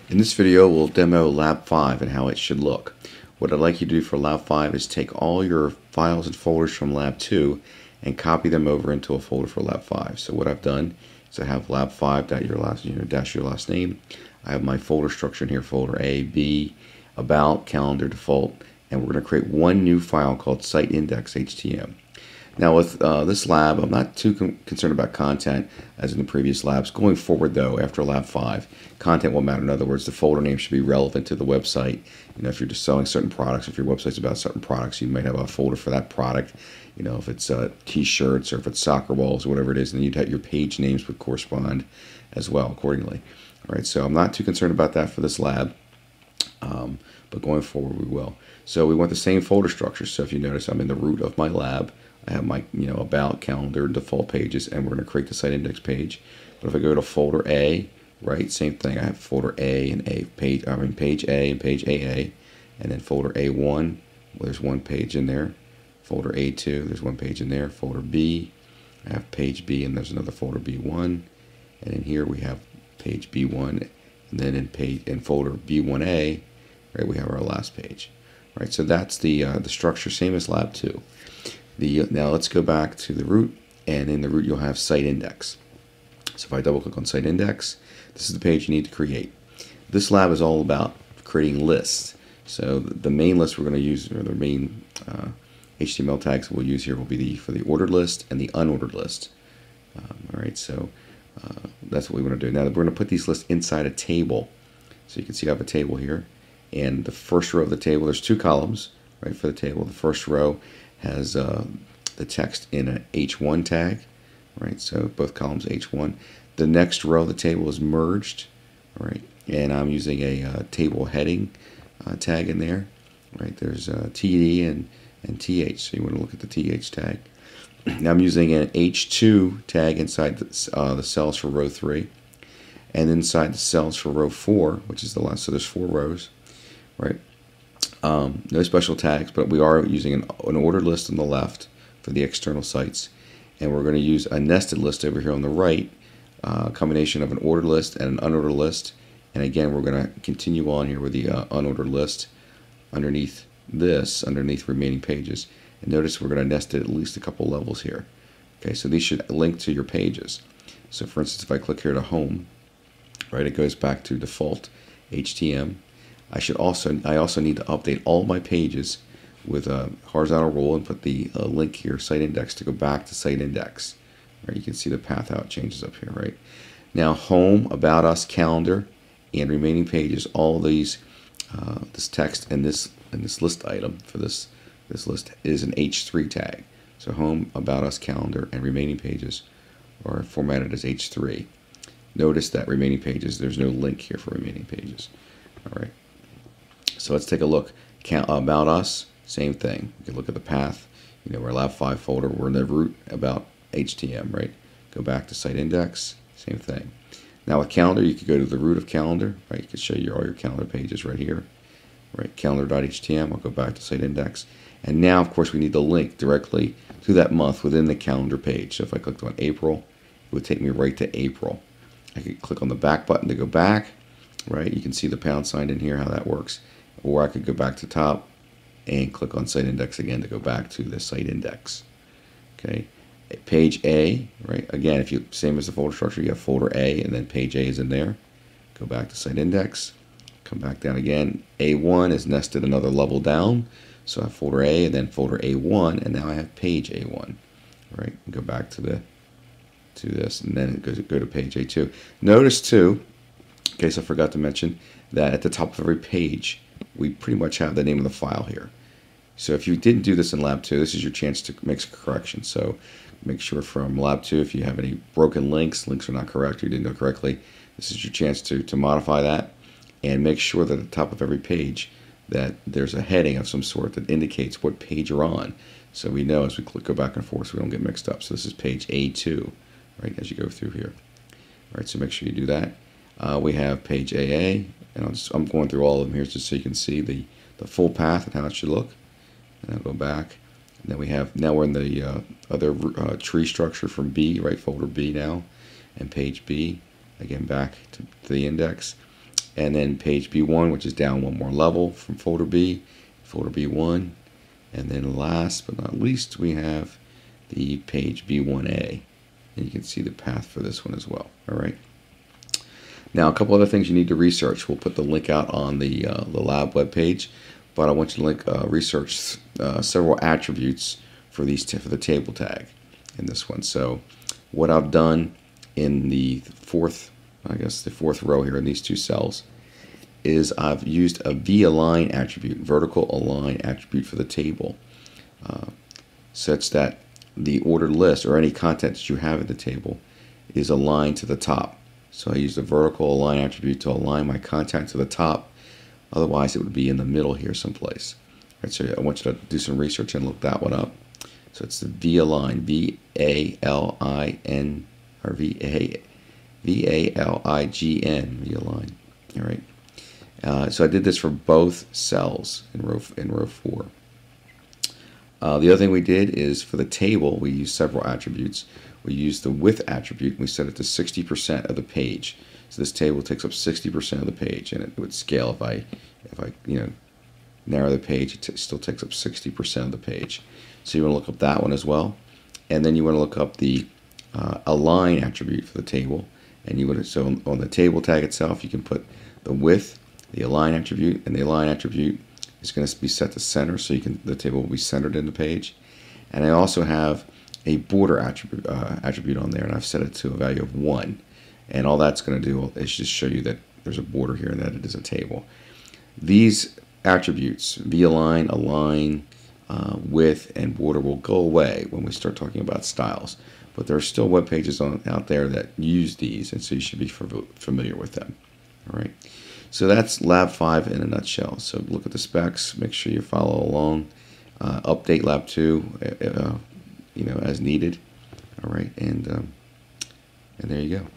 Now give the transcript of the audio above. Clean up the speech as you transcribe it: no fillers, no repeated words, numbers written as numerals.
In this video, we'll demo Lab 5 and how it should look. What I'd like you to do for Lab 5 is take all your files and folders from Lab 2 and copy them over into a folder for Lab 5. So what I've done is I have Lab 5 dash your last name. I have my folder structure in here, folder A, B, about, calendar, default, and we're going to create one new file called site index.htm. Now with this lab, I'm not too concerned about content as in the previous labs. Going forward though, after Lab 5, content will matter. In other words, the folder name should be relevant to the website. You know, if you're just selling certain products, if your website's about certain products, you might have a folder for that product. You know, if it's t-shirts or if it's soccer balls or whatever it is, then you'd have your page names would correspond as well accordingly. All right, so I'm not too concerned about that for this lab, but going forward we will. So we want the same folder structure. So if you notice, I'm in the root of my lab. I have my, about, calendar, default pages, and we're going to create the site index page. But if I go to folder A, right, same thing. I have folder A and page A and page AA, and then folder A1, well, there's one page in there. Folder A2, there's one page in there. Folder B, I have page B, and there's another folder B1. And in here we have page B1, and then in folder B1A, right, we have our last page. Right, so that's the structure, same as Lab 2. Now let's go back to the root, and in the root you'll have site index. So if I double click on site index, this is the page you need to create. This lab is all about creating lists. So the main list we're going to use, or the main HTML tags we'll use here will be for the ordered list and the unordered list. All right, so that's what we want to do. Now we're going to put these lists inside a table. So you can see I have a table here, and the first row of the table, there's two columns, right, for the table. The first row has the text in an H1 tag, right? So both columns H1. The next row of the table is merged, right? And I'm using a table heading tag in there, right? There's TD and TH, so you want to look at the TH tag. Now I'm using an H2 tag inside the cells for row 3, and inside the cells for row 4, which is the last. So there's 4 rows, right? No special tags, but we are using an ordered list on the left for the external sites, and we're going to use a nested list over here on the right, a combination of an ordered list and an unordered list. And again, we're going to continue on here with the unordered list underneath remaining pages. And notice we're going to nest it at least a couple levels here. Okay, so these should link to your pages. So for instance, if I click here to home, right, it goes back to default HTML. I also need to update all my pages with a horizontal roll and put the link here, site index, to go back to site index. Right, you can see the path how it changes up here, right? Now home, about us, calendar, and remaining pages, all these this text and this list item for this list is an H3 tag. So home, about us, calendar, and remaining pages are formatted as H3. Notice that remaining pages, there's no link here for remaining pages. All right. So let's take a look. About us, same thing. You can look at the path. You know, we're Lab 5 folder. We're in the root about HTML, right? Go back to site index, same thing. Now with calendar, you could go to the root of calendar, right? You can show you all your calendar pages right here, right? Calendar.html. I'll go back to site index, and now of course we need the link directly to that month within the calendar page. So if I clicked on April, it would take me right to April. I could click on the back button to go back, right? You can see the pound sign in here, how that works. Or I could go back to top and click on site index again to go back to the site index. Okay, page A, right? Again, if you same as the folder structure, you have folder A, and then page A is in there. Go back to site index, come back down again. A1 is nested another level down, so I have folder A and then folder A1, and now I have page A1. Right, go back to this, and then it go to page A2. Notice too, in case I forgot to mention, that at the top of every page, we pretty much have the name of the file here. So if you didn't do this in Lab 2, this is your chance to make some corrections. So make sure from Lab 2, if you have any broken links are not correct, or you didn't do it correctly, this is your chance to modify that. And make sure that at the top of every page that there's a heading of some sort that indicates what page you're on. So we know as we go back and forth so we don't get mixed up. So this is page A2, right, as you go through here. All right, so make sure you do that. We have page AA, and I'm going through all of them here just so you can see the full path and how it should look. And I'll go back. And then now we're in the other tree structure from B, right, folder B now, and page B, again back to the index. and then page B1, which is down one more level from folder B, folder B1, and then last but not least, we have the page B1A, and you can see the path for this one as well. All right. Now, a couple other things you need to research. We'll put the link out on the lab webpage, but I want you to research several attributes for for the table tag in this one. So, what I've done in the fourth row here in these two cells is I've used a v-align attribute, vertical align attribute for the table, such that the ordered list or any content that you have in the table is aligned to the top. So I use the vertical align attribute to align my content to the top. Otherwise, it would be in the middle here someplace. All right, so I want you to do some research and look that one up. So it's the v-align, V-A-L-I-N, or V-A-L-I-G-N, v-align. All right. So I did this for both cells in row 4. The other thing we did is for the table, we used several attributes. We used the width attribute, and we set it to 60% of the page. So this table takes up 60% of the page, and it would scale if I narrow the page, it still takes up 60% of the page. So you want to look up that one as well, and then you want to look up the align attribute for the table, and so on the table tag itself, you can put the width, the align attribute, and the align attribute is going to be set to center, so the table will be centered in the page. And I also have a border attribute on there, and I've set it to a value of 1. And all that's going to do is just show you that there's a border here and that it is a table. These attributes, v-align, align, width, and border, will go away when we start talking about styles. But there are still web pages out there that use these, and so you should be familiar with them. All right. So that's Lab 5 in a nutshell. So look at the specs, make sure you follow along, update Lab 2, as needed. All right, and there you go.